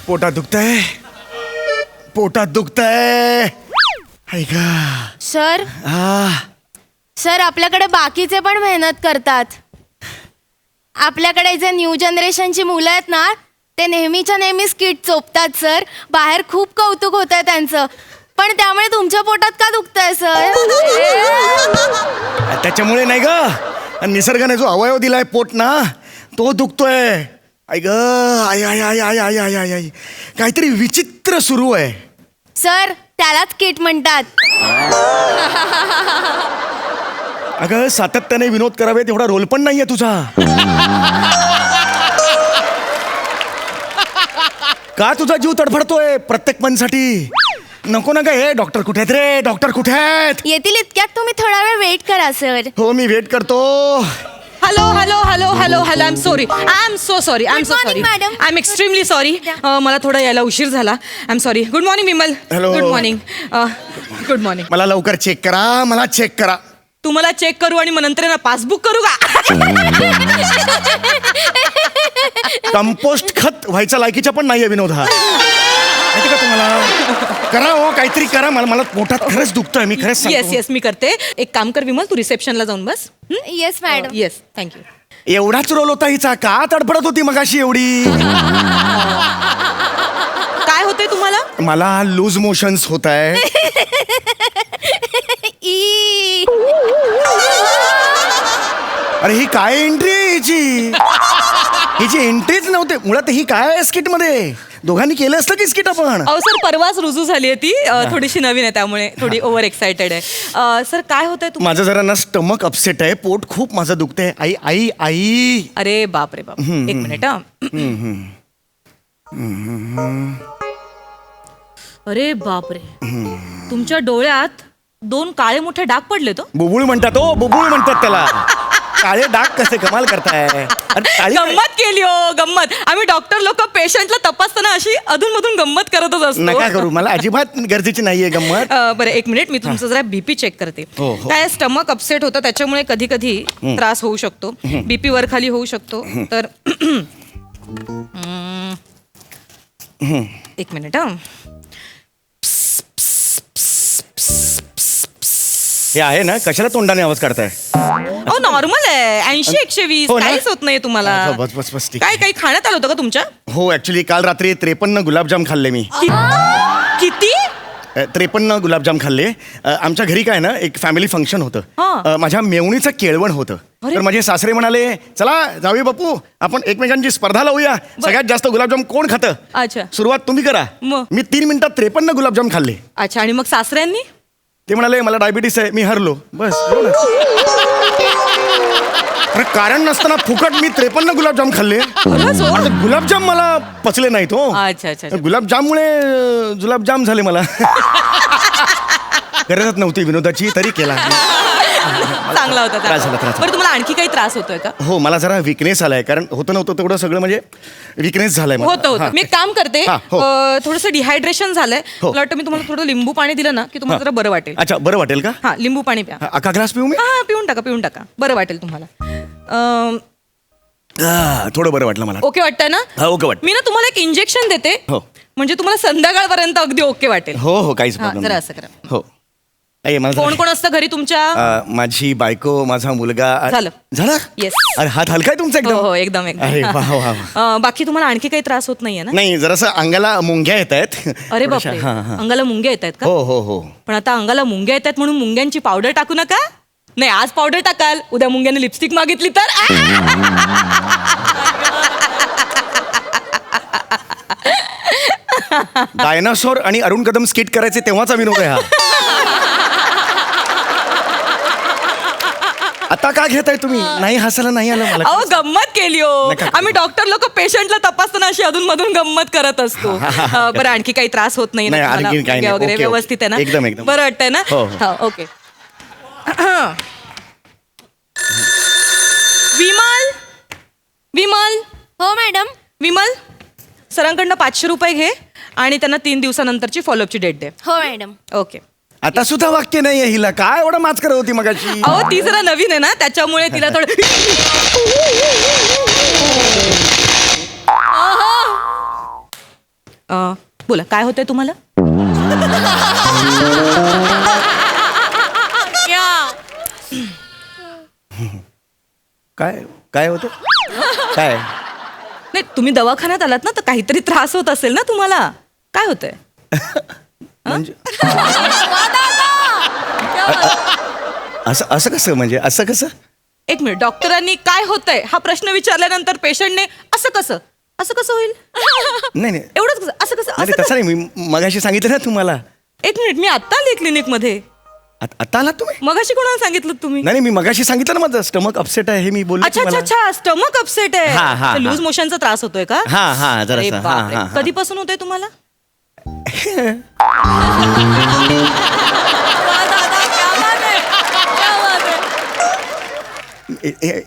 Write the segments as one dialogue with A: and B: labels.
A: पोटात दुखतंय, पोटात दुखतंय. ऐका
B: सर सर आपल्याकडे बाकीचे पण मेहनत करतात. आपल्याकडे जे न्यू जनरेशनची मुलं आहेत ना ते नेहमीच्या नेहमी स्किट चोपतात सर. बाहेर खूप कौतुक होत आहे त्यांचं, पण त्यामुळे तुमच्या पोटात का दुखतंय सर?
A: त्याच्यामुळे नाही ग, निसर्गाने जो अवयव दिलाय पोट ना तो दुखतोय. ऐक I I I I I I I I काहीतरी विचित्र सुरू आहे
B: सर. त्यालाच किट म्हणतात.
A: अगं सातत्याने विनोद करावे तेवढा रोल पण नाहीये तुझा. का तुझा जीव तडफडतोय प्रत्येक पणसाठी? नको ना ग. हे डॉक्टर कुठे आहेत रे? डॉक्टर कुठे आहेत?
B: येतील इतक्यात. तुम्ही थोडा वेळ वेट करा सर.
A: हो मी वेट करतो.
C: Hello hello hello hello hello. I am sorry, I am so sorry, I am so sorry,
B: madam.
C: I am extremely sorry. मला थोडा यायला उशीर झाला. I am sorry. Good morning Vimal.
A: Hello.
C: Good morning. Good morning.
A: मला लवकर check करा, मला check करा.
C: तुम्हाला चेक करू आणि मग नंतर ना पासबुक करू का?
A: कंपोस्ट खत व्हायचा लायकीचा पण नाहीये विनोद हा. माहिती का तुम्हाला? करा हो काहीतरी करा. मला पोटात खरंच दुखतोय. मी खरंच
C: येस
A: सांगतो.
C: येस मी करते. एक काम कर विमल, तू रिसेप्शनला जाऊन बस.
B: Yes madam.
C: Yes thank you.
A: एवढाच रोल होता हिचा. का तडफडत होती मगाशी एवढी?
C: काय होतंय तुम्हाला?
A: मला लूज मोशन्स होत आहे.
B: ई.
A: अरे ही काय एंट्री आहे हिची? हिची एंट्रीच नव्हते मुळात. ही काय आहे स्किट मध्ये? दोघांनी केलं असतं की स्किट आपण?
C: अहो सर परवाच रुजू झाली आहे ती. थोडीशी नवीन आहे त्यामुळे थोडी ओव्हर एक्साइटेड आहे. सर काय होतंय तुम्हाला?
A: माझं जरा ना स्टमक अपसेट आहे. पोट खूप माझं दुखतंय. आई आई आई.
C: अरे बाप रे बाप. एक मिनिट हा. अरे बाप रे. तुमच्या डोळ्यात 2 काळे मोठे डाग पडले तो.
A: बुबुळ म्हणतात. हो बुबुळ म्हणतात त्याला. काळे डाग कसे? कमाल करताय. अरे काळी
C: गंमत केली हो गंमत. आम्ही डॉक्टर लोक पेशंटला तपासताना अशी अधून-मधून गंमत करतच असतो.
A: नका करू. मला अजिबात गरजेची नाहीये गंमत.
C: बरं एक मिनिट मी तुमचं जरा बीपी चेक करते.
A: हो, हो.
C: काय स्टमक अपसेट होतं त्याच्यामुळे कधी कधी त्रास होऊ शकतो. बीपी वर खाली होऊ शकतो. तर एक मिनिट हा.
A: हे आहे ना कशाला तोंडाने आवाज काढताय?
C: अहो नॉर्मल आहे. 80-120
A: हो ना?
C: काहीच होत नाही तुम्हाला.
A: बस बस बस ठीक.
C: काय काही खाण्यात आलं होतं का तुमच्या?
A: हो ऍक्च्युली काल रात्री 53 गुलाबजाम खाल्ले मी.
C: किती?
A: 53 गुलाबजाम खाल्ले. आमच्या घरी काय ना एक फॅमिली फंक्शन होतं.
C: हा.
A: माझ्या मेवणीचं केळवण होतं.
C: अरे.
A: तर माझे सासरे म्हणाले चला जाऊया बापू आपण एकमेकांची स्पर्धा लावूया. सगळ्यात जास्त गुलाबजाम कोण खातं?
C: अच्छा
A: सुरुवात तुम्ही करा.
C: मग?
A: मी 3 मिनिटात 53 गुलाबजाम खाल्ले.
C: अच्छा. आणि मग सासऱ्यांनी?
A: ते म्हणाले मला डायबिटीस आहे. मी हरलो. बस हो ना. अरे कारण नसताना फुकट मी 53 गुलाबजाम खाल्ले.
C: खरंच हो?
A: आता गुलाबजाम मला पचले नाहीत हो.
C: अच्छा अच्छा अच्छा.
A: गुलाबजाममुळे जुलाबजाम झाले मला. गरजच नव्हती विनोदाची तरी केला.
C: चांगला होता
A: त्रास झाला, त्रास झाला.
C: बरं तुम्हाला आणखी काही त्रास होतोय का?
A: हो मला जरा विकनेस आलाय. कारण होतं नव्हतं तेवढं सगळं म्हणजे विकनेस झालाय मला.
C: होतं होतं.
A: हा.
C: मी एक काम करते.
A: हा, हो.
C: थोडंसं डिहायड्रेशन झालंय.
A: हो.
C: मला वाटतं मी तुम्हाला थोडं लिंबू पाणी दिलं ना की तुम्हाला जरा बरं वाटेल.
A: अच्छा बरं वाटेल का?
C: हा लिंबू पाणी प्या.
A: अख्खा ग्लास पिऊ मी?
C: हा पिऊन टाका बरं वाटेल तुम्हाला.
A: थोडं बरं वाटलं मला.
C: ओके वाटतं ना?
A: हा ओके वाटतं.
C: मी ना तुम्हाला एक इंजेक्शन देते.
A: हो.
C: म्हणजे तुम्हाला संध्याकाळपर्यंत अगदी ओके वाटेल.
A: हो हो काहीच
C: हा,
A: प्रॉब्लेम
C: जरा
A: नाही.
C: असं करा.
A: हो आई, मला
C: कोण कोण असतं घरी तुमच्या?
A: माझी बायको माझा मुलगा.
C: झालं.
A: झालं?
C: Yes.
A: अरे हात हलकाय तुमचा
C: हो हो
A: एकदम.
C: एकदम
A: अरे वा वा वा.
C: बाकी तुम्हाला आणखी काही त्रास होत नाहीये ना?
A: नाही जरासं अंगाला मुंग्या येत आहेत.
C: अरे बापरे. अंगाला मुंग्या येत आहेत का?
A: हो हो हो.
C: पण आता अंगाला मुंग्या येतात म्हणून मुंग्यांची पावडर टाकू नका. नाही आज पावडर टाकाल उद्या मुंग्याने लिपस्टिक मागितली तर.
A: डायनासोर आणि अरुण कदम स्किट करायचे तेव्हाचा विनोद आहे हा. आता का घेताय तुम्ही? नाही हसायला नाही आलं मला.
C: अहो गंमत केली हो.
A: नका करू.
C: आम्ही डॉक्टर लोक पेशंटला तपासताना अशी अधून मधून गंमत करत असतो. बरं आणखी काही त्रास होत नाही ना
A: नाही,
C: तुम्हाला?
A: आणखी काही नाही.
C: वगैरे
A: ओके, ओके.
C: व्यवस्थित आहे ना?
A: एकदम, एकदम.
C: बरं वाटतंय ना?
A: हो, हो.
C: हा ओके. विमल विमल
B: हो मॅडम.
C: विमल सरांकडनं 500 रुपये घे आणि त्यांना 3 दिवसानंतरची फॉलोअपची डेट दे.
B: हो मॅडम.
C: ओके.
A: आता सुद्धा वाक्य नाहीये हिला. काय एवढं माच करत होती मगाशी?
C: अहो ती जरा नवीन आहे ना त्याच्यामुळे तिला थोडं. बोला काय होतंय तुम्हाला?
A: काय काय होतं काय?
C: नाही तुम्ही दवाखान्यात आलात ना तर काहीतरी त्रास होत असेल ना तुम्हाला. काय होतंय?
A: म्हणजे असं असं कसं म्हणजे असं कसं?
C: एक मिनिट, डॉक्टरांनी काय होतंय हा प्रश्न विचारल्यानंतर पेशंटने असं कसं होईल?
A: नाही नाही
C: एवढंच कसं असं कसं
A: नाही,
C: असं
A: तसं नाही. मी मगाशी सांगितलं ना तुम्हाला.
C: एक मिनिट, मी आत्ता आले क्लिनिक मध्ये.
A: आता आलात तुम्ही?
C: मगाशी कोणाला सांगितलं तुम्ही?
A: नाही मी मगाशी सांगितलं ना माझं स्टमक अपसेट आहे हे मी बोललो
C: अच्छा अच्छा
A: तुम्हाला.
C: अच्छा, स्टमक अपसेट
A: हा, हा,
C: आहे.
A: हा.
C: लूज मोशनचा त्रास होतोय का?
A: हा जरा
C: अरे बापरे. कधीपासून होतोय तुम्हाला?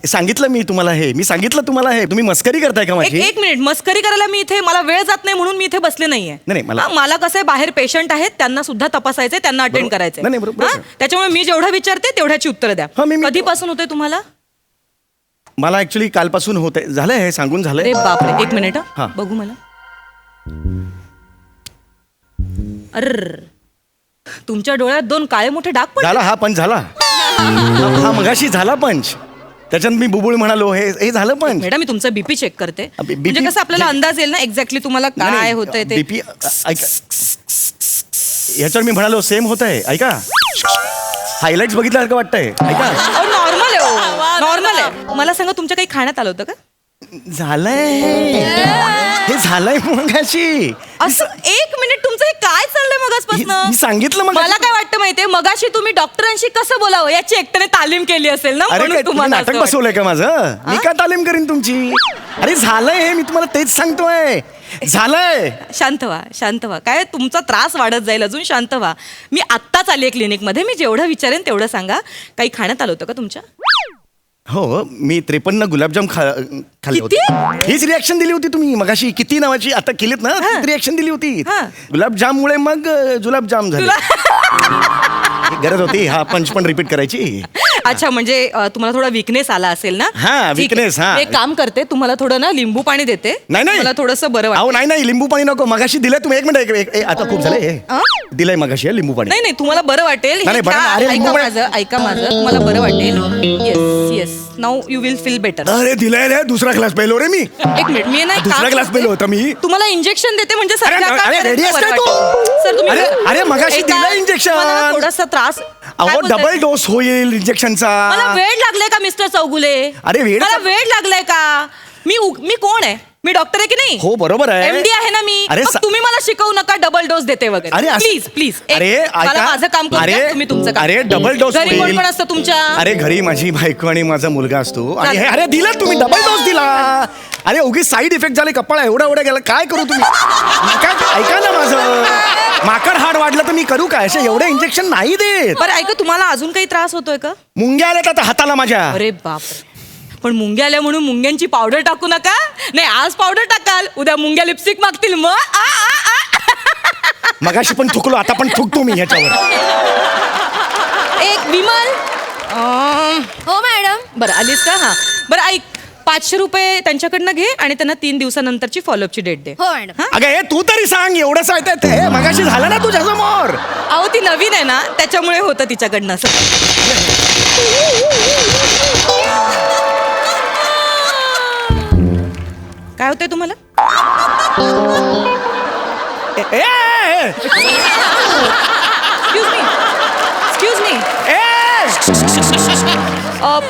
A: सांगितलं मी तुम्हाला हे. मी सांगितलं तुम्हाला हे. तुम्ही मस्करी करताय का माझी?
C: एक मिनिट, मस्करी करायला मी इथे, मला वेळ जात नाही म्हणून मी इथे बसले नाहीये.
A: नाही, मला-
C: मला कसं आहे, बाहेर पेशंट आहेत त्यांना सुद्धा तपासायचंय, त्यांना अटेंड
A: बरोबर.
C: करायचंय.
A: नाही, बरोबर.
C: हा? त्याच्यामुळे मी जेवढं विचारते तेवढ्याची उत्तर द्या.
A: हा, मी-
C: कधीपासून होतंय तुम्हाला?
A: मला ऍक्च्युली कालपासून होत आहे. झालंय हे सांगून झालंय.
C: अरे बापरे, एक मिनिट
A: हा.
C: बघू मला. अर तुमच्या डोळ्यात 2 काळे मोठे डाग पण.
A: झाला हा पंच झाला. हा मगाशी झाला पंच. त्याच्यात मी बुबुळ म्हणालो हे झालं पंच.
C: मॅडम मी तुमचा बीपी चेक करते,
A: BP
C: म्हणजे कसं आपल्याला अंदाज येईल ना एक्झॅक्टली तुम्हाला काय होतंय ते.
A: बीपी ह्याच्यावर मी म्हणालो सेम होत आहे. ऐका हायलाइट्स बघितल्यासारखं वाटतंय. ऐका
C: नॉर्मल आहे, नॉर्मल आहे. मला सांगा तुमच्या काही खाण्यात आलं होतं का?
A: झालंय हे झालंय मगाशी.
C: असं एक मिनिट, तुमचं हे काय चाललंय
A: मी
C: मगासपासून?
A: सांगितलं मग.
C: मला काय वाटतं माहितीये, मगाशी तुम्ही डॉक्टरांशी कसं बोलावं याची एकट्याने तालीम केली असेल ना,
A: अरे
C: म्हणून
A: काय तुम्ही
C: तुम्हाला
A: नाटक
C: असं वाटतं.
A: बसवलंय का माझं? मी का तालीम करीन तुमची? अरे झालंय हे मी तुम्हाला तेच सांगतोय. झालंय.
C: शांत व्हा, शांत व्हा. काय तुमचा त्रास वाढत जाईल, अजून शांत व्हा. मी आत्ताच आली आहे क्लिनिकमध्ये, मी जेवढं विचारेन तेवढं सांगा. काही खाण्यात आलं होतं का तुमच्या?
A: हो मी 53 गुलाबजाम खाल्ले होते.
C: किती?
A: हीच रिॲक्शन दिली होती तुम्ही मगाशी. किती नावाची आता केलीत ना, रिॲक्शन दिली होती.
C: हा.
A: गुलाबजाममुळे मग जुलाबजाम झाले. गरज होती हा पंच पण रिपीट करायची.
C: अच्छा, म्हणजे तुम्हाला थोडा विकनेस आला असेल ना?
A: हा,
C: ठीक आहे.
A: weakness, हा.
C: एक काम करते, तुम्हाला थोडं ना लिंबू पाणी देते.
A: नाही
C: मला थोडंसं बरं
A: अहो
C: वाटतं.
A: नाही लिंबू पाणी नको. मगाशी दिलंय तुम्ही. एक मिनिट आता खूप झालंय. दिलंय मगाशी हे लिंबू पाणी.
C: नाही नाही, तुम्हाला बरं वाटेल. हे
A: नाही, बरं
C: घ्या,
A: ना. अरे,
C: ऐका
A: लिंबू पाणी-
C: माझं, ऐका माझं, तुम्हाला बरं वाटेल. Yes yes, now you will feel better.
A: अरे दिलंय रे. दुसरा क्लास पेलो रे मी.
C: एक मिनिट, मी ना एक
A: दुसरा
C: काम
A: क्लास
C: करते.
A: पेलो होता मी.
C: तुम्हाला इंजेक्शन देते म्हणजे
A: अरे,
C: सध्या का
A: अरे,
C: करायचं
A: ready आहेस
C: बरं
A: काय तू?
C: वाटेल. सर तुम्ही
A: अरे, मगाशी
C: ऐका,
A: दिलं injection.
C: मला ना थोडासा त्रास. काय
A: अहो
C: बोलताय?
A: डबल डोस होईल इंजेक्शनचा.
C: मला वेळ लागलाय का मिस्टर चौगुले?
A: अरे, वेड
C: मला
A: का-
C: वेळ लागलाय का? मी कोण आहे? मी डॉक्टर आहे की नाही?
A: हो बरोबर आहे.
C: एमडी आहे ना मी.
A: अरे
C: मग तुम्ही मला शिकवू नका डबल डोस देते
A: अरे,
C: वगैरे.
A: असं-
C: प्लीज प्लीज.
A: अरे,
C: मला
A: ऐका.
C: माझं काम करू द्या,
A: अरे,
C: तुम्ही तुमचं काम.
A: अरे, डबल डोस
C: घरी कोण
A: होईल.
C: कोण असतं तुमच्या?
A: अरे घरी माझी बायको आणि माझा मुलगा असतो. आणि
C: चालेल.
A: अरे दिला तुम्ही डबल डोस दिला. अरे उगीच साईड इफेक्ट झाले. कपाळा एवढा गेला. काय करू तुम्ही? ऐका ना माझं. माकड हाड वाढलं तर मी करू काय? असे एवढे इंजेक्शन नाही देत.
C: बरं ऐका, तुम्हाला अजून काही त्रास होतोय का?
A: मुंग्या आल्यात आता हाताला माझ्या.
C: अरे बापरे. पण मुंग्या आल्या म्हणून मुंग्यांची पावडर टाकू नका. नाही, आज पावडर टाकाल, उद्या मुंग्या लिपस्टिक मागतील. मग
A: मगाशी पण थुकलो, आता पण थुकतो मी ह्याच्यावर.
C: एक विमल.
B: हो मॅडम.
C: बरं आलीस का? हा बरं ऐक, 500 रुपये त्यांच्याकडनं घे आणि त्यांना 3 दिवसानंतरची फॉलोअपची डेट दे.
B: हो मॅडम.
A: अगं हे तू तरी सांग. एवढं सांगताय ते मगाशी झालं ना तुझ्या समोर.
C: अहो ती नवीन आहे ना, त्याच्यामुळे होतं तिच्याकडनं असं. काय होतंय तुम्हाला?
A: ए, ए, ए,
C: एक्सक्यूज मी.
A: ए.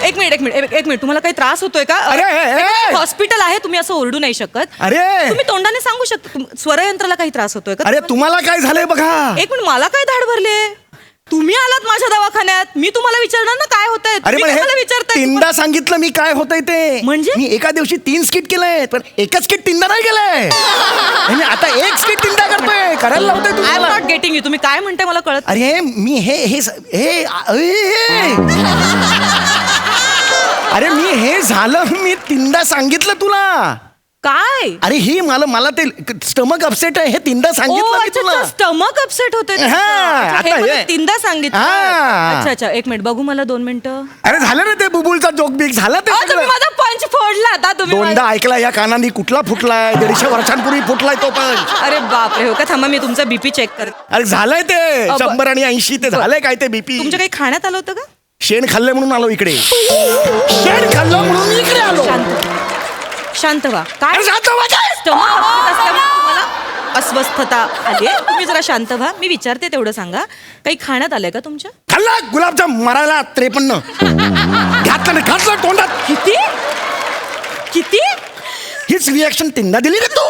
C: एक मिनिट तुम्हाला काही त्रास होतोय का?
A: अरे, ए.
C: हॉस्पिटल आहे, तुम्ही असं ओरडू नाही शकत.
A: अरे
C: तुम्ही तोंडाने सांगू शकता. स्वरयंत्राला काही त्रास होतोय का?
A: अरे तुम्हाला काय झालंय बघा.
C: एक मिनिट, मला काय धाड भरले? तुम्ही आलात माझ्या दवाखान्यात, मी तुम्हाला विचारणार ना काय होतंय.
A: अरे
C: तुम्ही
A: पण
C: मला
A: हे
C: विचारताय.
A: तीनदा सांगितलं मी काय होतंय ते.
C: म्हणजे?
A: मी एका दिवशी 3 स्किट केलंय पण एकच स्किट 3दा नाही केलंय. आणि आता 1 स्किट 3दा करतोय. करायला लावतोय
C: आय एम
A: तुम्हाला.
C: Not getting you. तुम्ही काय म्हणताय मला कळत.
A: अरे मी अरे मी हे झालं मी 3दा सांगितलं तुला.
C: काय?
A: अरे ही मला ते स्टमक अपसेट आहे हे 3दा सांगितलं मी तुला.
C: स्टमक अपसेट होते.
A: हा, आता हे.
C: 3दा सांगितलं.
A: हा.
C: अच्छा अच्छा, एक मिनिट बघू मला 2 मिनिटं.
A: अरे झालं ना ते बुबुलचा जोक बिक झाला ते
C: अहो,
A: सगळं.
C: तुम्ही माझा पंच फोडला आता तुम्ही
A: दोनदा ऐकला या कानांनी, कुठला फुटलाय? 150 वर्षांपूर्वी फुटलाय तो पण.
C: अरे बापरे, हो का? थांबा मी तुमचा बीपी चेक करते.
A: अरे झालंय ते 100 आणि 80 ते झालंय काय ते बीपी.
C: तुमच्या काही खाण्यात आलं होतं का?
A: शेण खाल्लंय म्हणून आलो इकडे. शेण खाल्लं म्हणून मी इकडे आलो.
C: शांत व्हा. काय
A: अरे शांत व्हा काय?
C: स्टमक असल्यामुळे तुम्हाला अस्वस्थता आली आहे? तुम्ही जरा शांत व्हा. मी विचारते तेवढं सांगा. काही खाण्यात आलंय का तुमच्या?
A: खाल्ला गुलाबजाम मरायला 53. घातलं नाही, घातलं तोंडात.
C: किती किती?
A: हीच रिॲक्शन तीनदा दिली रे तू.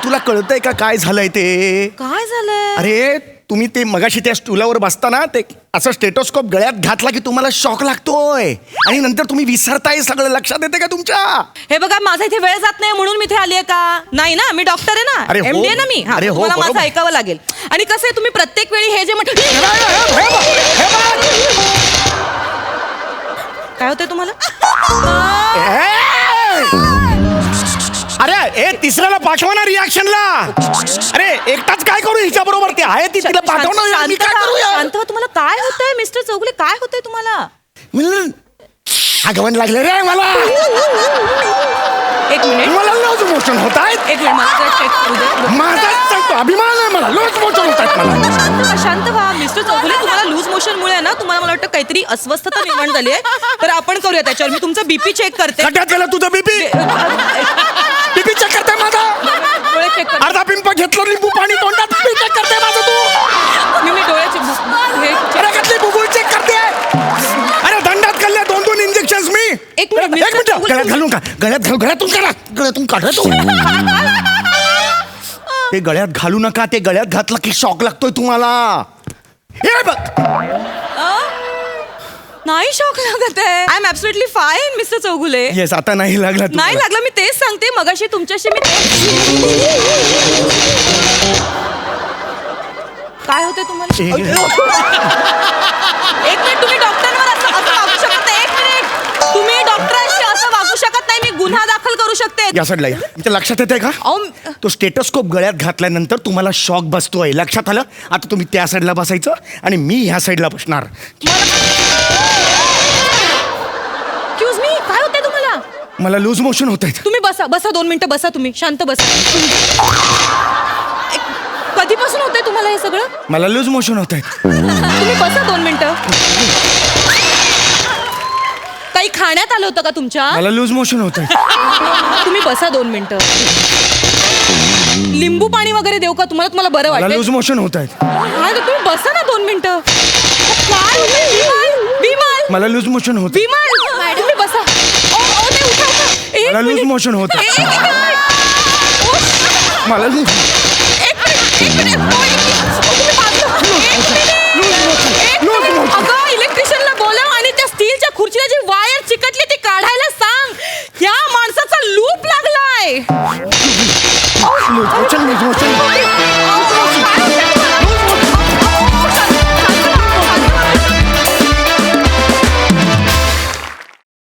A: तुला कळतंय का काय झालंय ते?
C: काय झालंय?
A: अरे तुम्ही ते मगाशी त्या स्टुलावर बसताना ते असं स्टेटोस्कोप गळ्यात घातला की तुम्हाला शॉक लागतोय आणि नंतर तुम्ही विसरताय सगळं. लक्षात येते का तुमच्या?
C: हे बघा, माझा इथे वेळ जात नाही म्हणून मी इथे आली आहे का? नाही ना, मी डॉक्टर आहे ना,
A: अरे हो.
C: MD आहे ना मी. हा,
A: अरे हो,
C: तुम्हाला माझं
A: बरोबर.
C: ऐकावं लागेल. आणि कसं आहे, तुम्ही प्रत्येक वेळी हे जे काय होतंय तुम्हाला?
A: अरे ए तिसऱ्याला पाठवा ना रिॲक्शनला. अरे एकटाच काय करू हिच्या बरोबर? ते आहे ती, तिला पाठवणार. मी काय करू यार?
C: शांत व्हा. तुम्हाला काय होतंय मिस्टर चौगुले? काय होतंय तुम्हाला?
A: आगमन लागले रे मला.
C: एक मिनिट,
A: मला लॉज मोशन होत आहेत.
C: एक मिनिट, मला जरा चेक करू दे.
A: माझा सांगतो अभिमान आहे मला. लॉज मोशन होत आहेत मला.
C: शांत व्हा, शांत व्हा. मिस्टर चौगुले, तुम्हाला लूज मोशन मुळे ना, तुम्हाला मला वाटतं काहीतरी अस्वस्थता निर्माण झाली आहे. तर आपण करूया त्याच्यावर. मी तुमचा बीपी चेक करते.
A: खड्ड्यात गेला तुझं बीपी. बीपी चेक करते माझा.
C: डोळे चेक करते.
A: अर्धा पिंप घेतलं लिंबू पाणी तोंडात. बीपी चेक करते माझं तू.
C: मी डोळ्याचे हे
A: अरे कसली बुबुळ चेक करते? अरे दंडात खाल्ले 2-2 इंजेक्शन मी.
C: एक मिनिट,
A: एक मिनिट. गळ्यात घालून का? गळ्यातून काढा. गळ्यातून काढा तू. ते गळ्यात घालू नका. ते गळ्यात घातलं की शॉक लागतोय तुम्हाला. हे बघ.
C: नाही शॉक लागत आहे. I am absolutely fine mister Chougule.
A: Yes आता नाही लागला तुम्हाला.
C: नाही लागला. मी तेच सांगते. मगाशी तुमच्याशी मी काय होते तुम्हाला? एक मिनिट, तुम्ही डॉक्टरांवर असं वागू शकत नाही. एक मिनिट, तुम्ही डॉक्टरांशी असं वागू शकत नाही. मी गुन्हा दाखल करू शकते.
A: या साईडला या. इथे लक्षात येते का? तो स्टेटोस्कोप गळ्यात घातल्यानंतर तुम्हाला शॉक बसतोय. लक्षात आलं? आता तुम्ही त्या साईडला बसायचं आणि मी ह्या साईडला बसणार.
C: एक्सक्यूज मी, काय होतंय तुम्हाला?
A: मला लूज मोशन होत आहेत.
C: तुम्ही बसा, बसा 2 मिनिटं बसा. तुम्ही शांत बसा. कधीपासून होतंय तुम्हाला हे सगळं?
A: मला लूज मोशन होत आहेत.
C: तुम्ही बसा 2 मिनिटं. काही खाण्यात आलं होतं का तुमच्या?
A: मला लूज मोशन होत आहेत.
C: तुम्ही बसा 2 मिनिटं. लिंबू पाणी वगैरे देऊ का तुम्हाला? तुम्हाला बरं
A: मला
C: वाटेल?
A: लूज मोशन होत आहेत.
C: काय तुम्ही बसा ना 2 मिनिटं. काय होतंय? विमल,
A: मला लूज मोशन होत आहे.
C: विमल, तुम्ही बसा. ओ, ते उठा, उठा. एक
A: मला लूज
C: मिनिट.
A: मोशन होत आहे.
C: एक मिनिट.
A: मला लूज
C: एक मिनिट.